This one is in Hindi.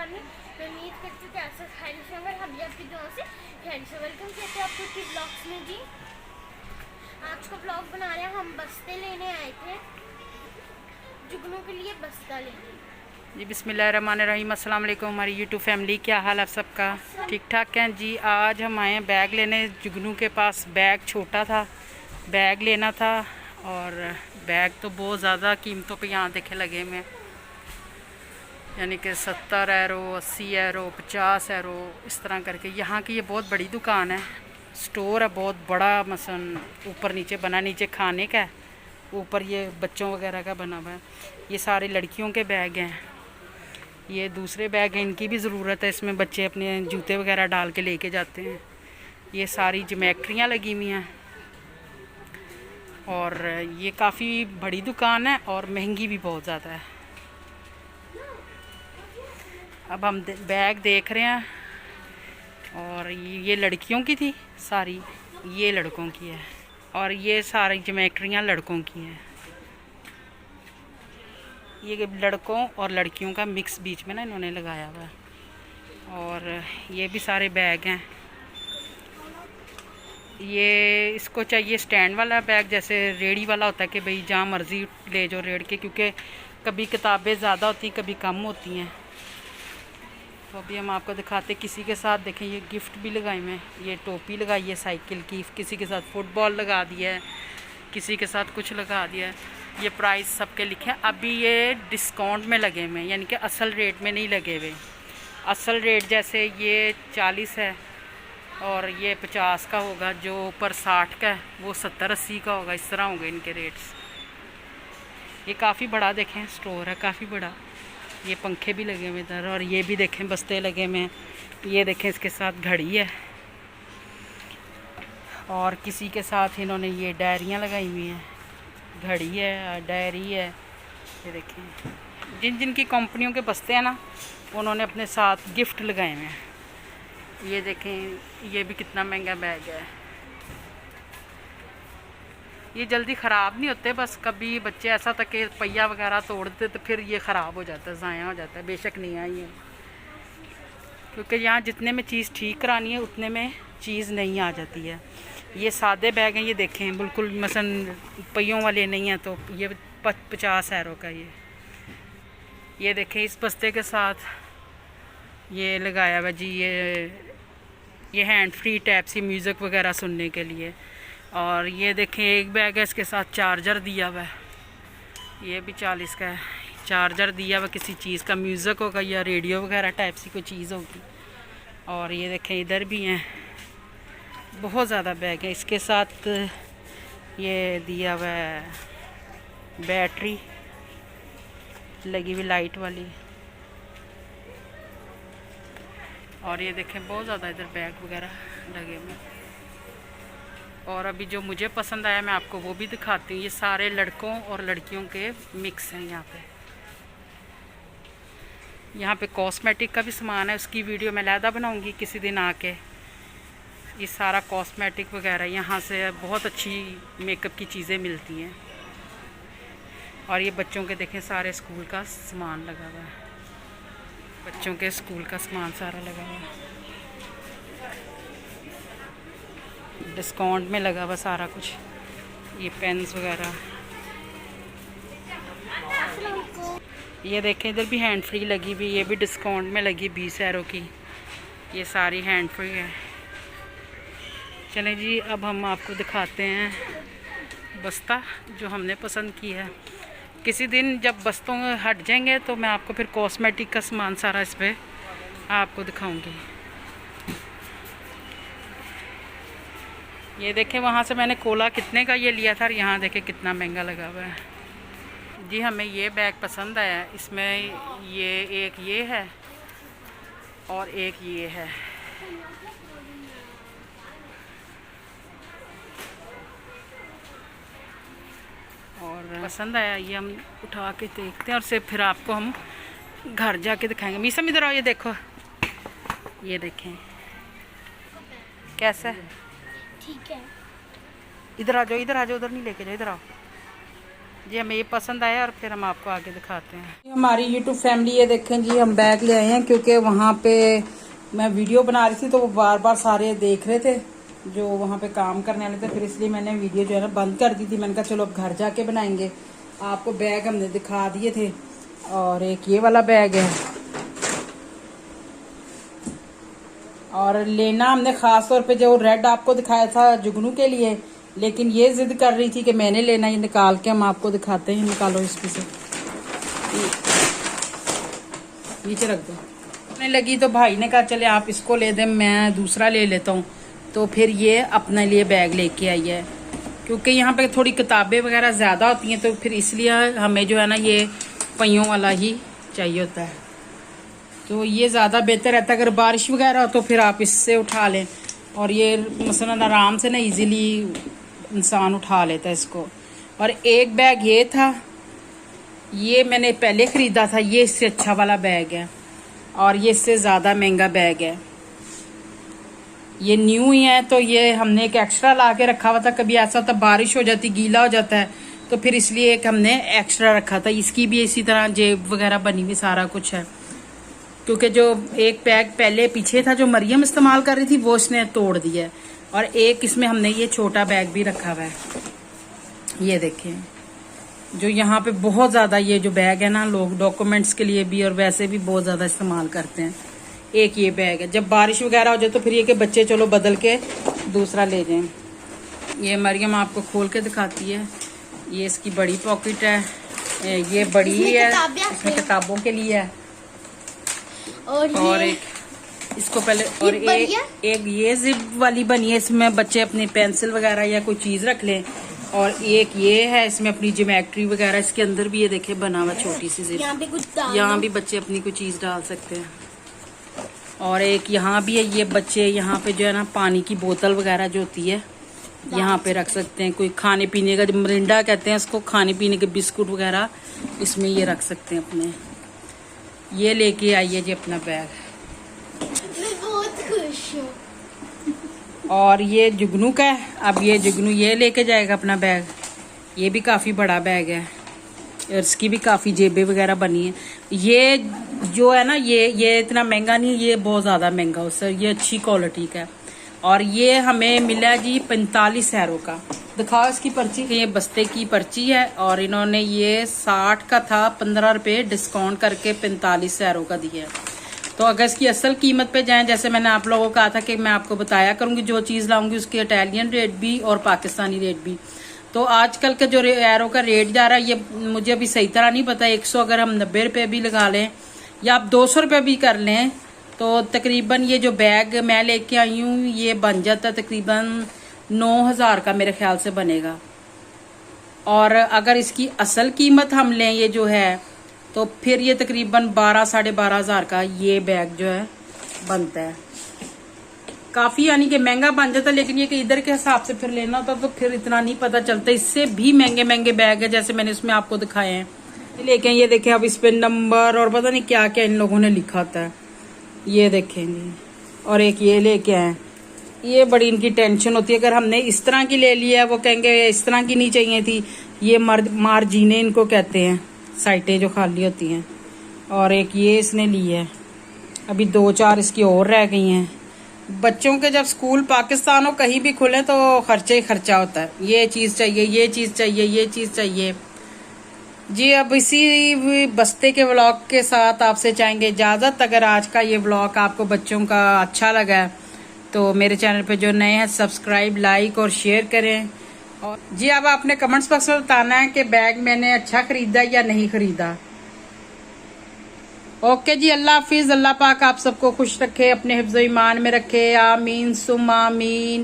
मॉर्निंग। मैं उम्मीद करती हूँ कि आप सब खैरियत से होंगे। हम भी आपकी दुआ से खैरियत से। वेलकम कहते हैं आपको की ब्लॉग्स में जी। आज का ब्लॉग बना रहे हैं हम। बस्ते लेने आए थे जुगनू के लिए, बस्ता लेने जी। बिस्मिल्लाहिर्रहमानिर्रहीम। अस्सलाम वालेकुम हमारी यूट्यूब फैमिली, क्या हाल आप सबका? ठीक ठाक हैं जी। आज हम आए हैं बैग लेने। जुगनू के पास बैग छोटा था, बैग लेना था। और बैग तो बहुत ज़्यादा कीमतों पे यहाँ देखे लगे हुए हैं, यानी कि 70 यूरो, 80 यूरो, 50 यूरो, इस तरह करके। यहाँ की ये बहुत बड़ी दुकान है, स्टोर है बहुत बड़ा। मसलन ऊपर नीचे बना, नीचे खाने का है, ऊपर ये बच्चों वगैरह का बना हुआ है। ये सारे लड़कियों के बैग हैं। ये दूसरे बैग हैं, इनकी भी ज़रूरत है। इसमें बच्चे अपने जूते वगैरह डाल के लेके जाते हैं। ये सारी ज्योमेट्रियाँ लगी हुई हैं। और ये काफ़ी बड़ी दुकान है और महंगी भी बहुत ज़्यादा है। अब हम बैग देख रहे हैं। और ये लड़कियों की थी सारी, ये लड़कों की है। और ये सारी ज्योमेट्रियाँ लड़कों की हैं। ये लड़कों और लड़कियों का मिक्स बीच में ना इन्होंने लगाया हुआ है। और ये भी सारे बैग हैं। ये इसको चाहिए स्टैंड वाला बैग, जैसे रेडी वाला होता है कि भाई जहाँ मर्ज़ी ले जाओ रेड के, क्योंकि कभी किताबें ज़्यादा होती हैं, कभी कम होती हैं। तो अभी हम आपको दिखाते किसी के साथ। देखें ये गिफ्ट भी लगाए में, ये टोपी लगाई है साइकिल की, किसी के साथ फुटबॉल लगा दिया है, किसी के साथ कुछ लगा दिया है। ये प्राइस सबके लिखे हैं। अभी ये डिस्काउंट में लगे हुए हैं, यानी कि असल रेट में नहीं लगे हुए। असल रेट जैसे ये 40 है और ये 50 का होगा, जो ऊपर 60 का है वो 70-80 का होगा। इस तरह होंगे इनके रेट्स। ये काफ़ी बड़ा देखें स्टोर है, काफ़ी बड़ा। ये पंखे भी लगे हुए इधर, और ये भी देखें बस्ते लगे हुए हैं। ये देखें इसके साथ घड़ी है, और किसी के साथ इन्होंने ये डायरियाँ लगाई हुई हैं। घड़ी है, डायरी है। ये देखें जिन जिन की कंपनियों के बस्ते हैं ना, उन्होंने अपने साथ गिफ्ट लगाए हुए हैं। ये देखें ये भी कितना महंगा बैग है। ये जल्दी ख़राब नहीं होते, बस कभी बच्चे ऐसा था कि पहिया वगैरह तोड़ देते तो फिर ये ख़राब हो जाता है, ज़ाया हो जाता है। बेशक नहीं आई है, क्योंकि यहाँ जितने में चीज़ ठीक करानी है उतने में चीज़ नहीं आ जाती है। ये सादे बैग हैं, ये देखें बिल्कुल मसन पहियों वाले नहीं हैं। तो ये 50 यूरो का। ये देखें इस बस्ते के साथ ये लगाया हुआ जी। ये हैंड फ्री टैप सी म्यूज़िक वगैरह सुनने के लिए। और ये देखें एक बैग है, इसके साथ चार्जर दिया हुआ है। ये भी 40 का है। चार्जर दिया हुआ किसी चीज़ का, म्यूज़िक होगा या रेडियो वगैरह टाइप सी कोई चीज़ होगी। और ये देखें इधर भी हैं, बहुत ज़्यादा बैग है। इसके साथ ये दिया हुआ है बैटरी लगी हुई लाइट वाली। और ये देखें बहुत ज़्यादा इधर बैग वगैरह लगे हुए। और अभी जो मुझे पसंद आया मैं आपको वो भी दिखाती हूँ। ये सारे लड़कों और लड़कियों के मिक्स हैं यहाँ पे। यहाँ पे कॉस्मेटिक का भी सामान है, उसकी वीडियो मैं अलहदा बनाऊँगी किसी दिन आके। ये सारा कॉस्मेटिक वगैरह यहाँ से बहुत अच्छी मेकअप की चीज़ें मिलती हैं। और ये बच्चों के देखें सारे स्कूल का सामान लगा हुआ है, बच्चों के स्कूल का सामान सारा लगा हुआ है। डिस्काउंट में लगा हुआ सारा कुछ। ये पेन्स वगैरह। ये देखें इधर भी हैंड फ्री लगी हुई, ये भी डिस्काउंट में लगी 20 यूरो की। ये सारी हैंड फ्री है। चलें जी, अब हम आपको दिखाते हैं बस्ता जो हमने पसंद की है। किसी दिन जब बस्तों हट जाएंगे तो मैं आपको फिर कॉस्मेटिक का सामान सारा इस पर आपको दिखाऊंगी। ये देखें वहाँ से मैंने कोला कितने का ये लिया था, और यहाँ देखें कितना महंगा लगा हुआ है जी। हमें ये बैग पसंद आया। इसमें ये एक ये है और एक ये है। और पसंद आया, ये हम उठा के देखते हैं और से फिर आपको हम घर जाके दिखाएंगे। मीसम इधर आओ, ये देखो, ये देखें कैसा है। ठीक है, इधर आ जाओ, इधर आ जाओ, उधर नहीं लेके जाओ, इधर आओ। जी हमें ये पसंद आया और फिर हम आपको आगे दिखाते हैं। हमारी यूट्यूब फैमिली ये देखें जी, हम बैग ले आए हैं क्योंकि वहाँ पे मैं वीडियो बना रही थी तो वो बार बार सारे देख रहे थे जो वहाँ पे काम करने वाले थे, फिर इसलिए मैंने वीडियो जो है ना बंद कर दी थी। मैंने कहा चलो अब घर जाके बनाएंगे। आपको बैग हमने दिखा दिए थे। और एक ये वाला बैग है, और लेना हमने खास तौर पे जो रेड आपको दिखाया था जुगनू के लिए, लेकिन ये जिद कर रही थी कि मैंने लेना। ये निकाल के हम आपको दिखाते हैं। निकालो इसमें से, नीचे रख दो। मैं लगी तो भाई ने कहा चले आप इसको ले दें, मैं दूसरा ले लेता हूँ। तो फिर ये अपने लिए बैग लेके आई है क्योंकि यहाँ पे थोड़ी किताबें वगैरह ज़्यादा होती हैं, तो फिर इसलिए हमें जो है ना ये पहियों वाला ही चाहिए होता है। तो ये ज़्यादा बेहतर रहता है। अगर बारिश वगैरह हो तो फिर आप इससे उठा लें, और ये मसलन आराम से ना इजीली इंसान उठा लेता है इसको। और एक बैग ये था, ये मैंने पहले ख़रीदा था, ये इससे अच्छा वाला बैग है और ये इससे ज़्यादा महंगा बैग है। ये न्यू ही है, तो ये हमने एक एक्स्ट्रा ला के रखा हुआ था। कभी ऐसा होता बारिश हो जाती, गीला हो जाता है, तो फिर इसलिए एक हमने एक्स्ट्रा रखा था। इसकी भी इसी तरह जेब वगैरह बनी हुई, सारा कुछ है। क्योंकि जो एक बैग पहले पीछे था जो मरियम इस्तेमाल कर रही थी वो उसने तोड़ दिया है, और एक इसमें हमने ये छोटा बैग भी रखा हुआ है। ये देखें, जो यहाँ पे बहुत ज़्यादा ये जो बैग है ना, लोग डॉक्यूमेंट्स के लिए भी और वैसे भी बहुत ज़्यादा इस्तेमाल करते हैं। एक ये बैग है, जब बारिश वगैरह हो जाए तो फिर ये कि बच्चे चलो बदल के दूसरा ले जाएं। ये मरियम आपको खोल के दिखाती है। ये इसकी बड़ी पॉकेट है, ये बड़ी है, इसमें किताबों के लिए है। और एक इसको पहले, और एक ये जिप वाली बनी है, इसमें बच्चे अपनी पेंसिल वगैरह या कोई चीज़ रख लें। और एक ये है, इसमें अपनी ज्योमेट्री वगैरह, इसके अंदर भी ये देखे बना हुआ छोटी सी जिप, यहाँ भी बच्चे अपनी कोई चीज़ डाल सकते हैं। और एक यहाँ भी है, ये बच्चे यहाँ पे जो है ना पानी की बोतल वगैरह जो होती है यहाँ पे रख सकते हैं। कोई खाने पीने का, जो मरिंडा कहते हैं इसको, खाने पीने के बिस्कुट वगैरह इसमें ये रख सकते हैं अपने। ये लेके आइए जी अपना बैग। मैं बहुत खुश हूँ। और ये जुगनू का है। अब ये जुगनू ये लेके जाएगा अपना बैग। ये भी काफ़ी बड़ा बैग है और इसकी भी काफ़ी जेबें वगैरह बनी है। ये जो है ना, ये इतना महंगा नहीं है, ये बहुत ज़्यादा महंगा है उससे। ये अच्छी क्वालिटी का है और ये हमें मिला जी 45 € का। दिखाओ इसकी पर्ची। ये बस्ते की पर्ची है और इन्होंने ये 60 का था, 15 रुपये डिस्काउंट करके 45 € का दिया है। तो अगर इसकी असल कीमत पे जाएं, जैसे मैंने आप लोगों को कहा था कि मैं आपको बताया करूंगी जो चीज़ लाऊंगी उसके इटालियन रेट भी और पाकिस्तानी रेट भी। तो आजकल का जो एरो का रेट जा रहा है, ये मुझे अभी सही तरह नहीं पता। 100 अगर हम 90 रुपये भी लगा लें या आप 200 रुपये भी कर लें, तो तकरीबन ये जो बैग मैं लेके आई हूँ ये बन जाता है तकरीबन 9000 का मेरे ख्याल से बनेगा। और अगर इसकी असल कीमत हम लें ये जो है, तो फिर ये तकरीबन 12 साढ़े 12,000 का ये बैग जो है बनता है। काफ़ी यानी कि महंगा बन जाता है, लेकिन ये कि इधर के हिसाब से फिर लेना होता तो फिर इतना नहीं पता चलता। इससे भी महंगे महंगे बैग है जैसे मैंने इसमें आपको दिखाए हैं। लेकिन ये देखें, अब इस पे नंबर और पता नहीं क्या क्या इन लोगों ने लिखा होता है, ये देखेंगे। और एक ये लेके आए, ये बड़ी इनकी टेंशन होती है। अगर हमने इस तरह की ले लिया है वो कहेंगे इस तरह की नहीं चाहिए थी। ये मार्जिने इनको कहते हैं, साइटें जो खाली होती हैं। और एक ये इसने ली है, अभी 2-4 इसकी और रह गई हैं। बच्चों के जब स्कूल पाकिस्तान हो कहीं भी खुले तो खर्चा ही खर्चा होता है। ये चीज़ चाहिए, ये चीज़ चाहिए, ये चीज़ चाहिए जी। अब इसी बस्ते के व्लॉग के साथ आपसे चाहेंगे इजाज़त। अगर आज का ये व्लॉग आपको बच्चों का अच्छा लगा है तो मेरे चैनल पे जो नए हैं सब्सक्राइब, लाइक और शेयर करें। और जी अब आपने कमेंट्स बॉक्स में बताना है कि बैग मैंने अच्छा ख़रीदा या नहीं ख़रीदा। ओके जी, अल्लाह हाफिज़। अल्लाह पाक आप सबको खुश रखे, अपने हिफ्ज़ ईमान में रखे। आमीन सुम आमीन।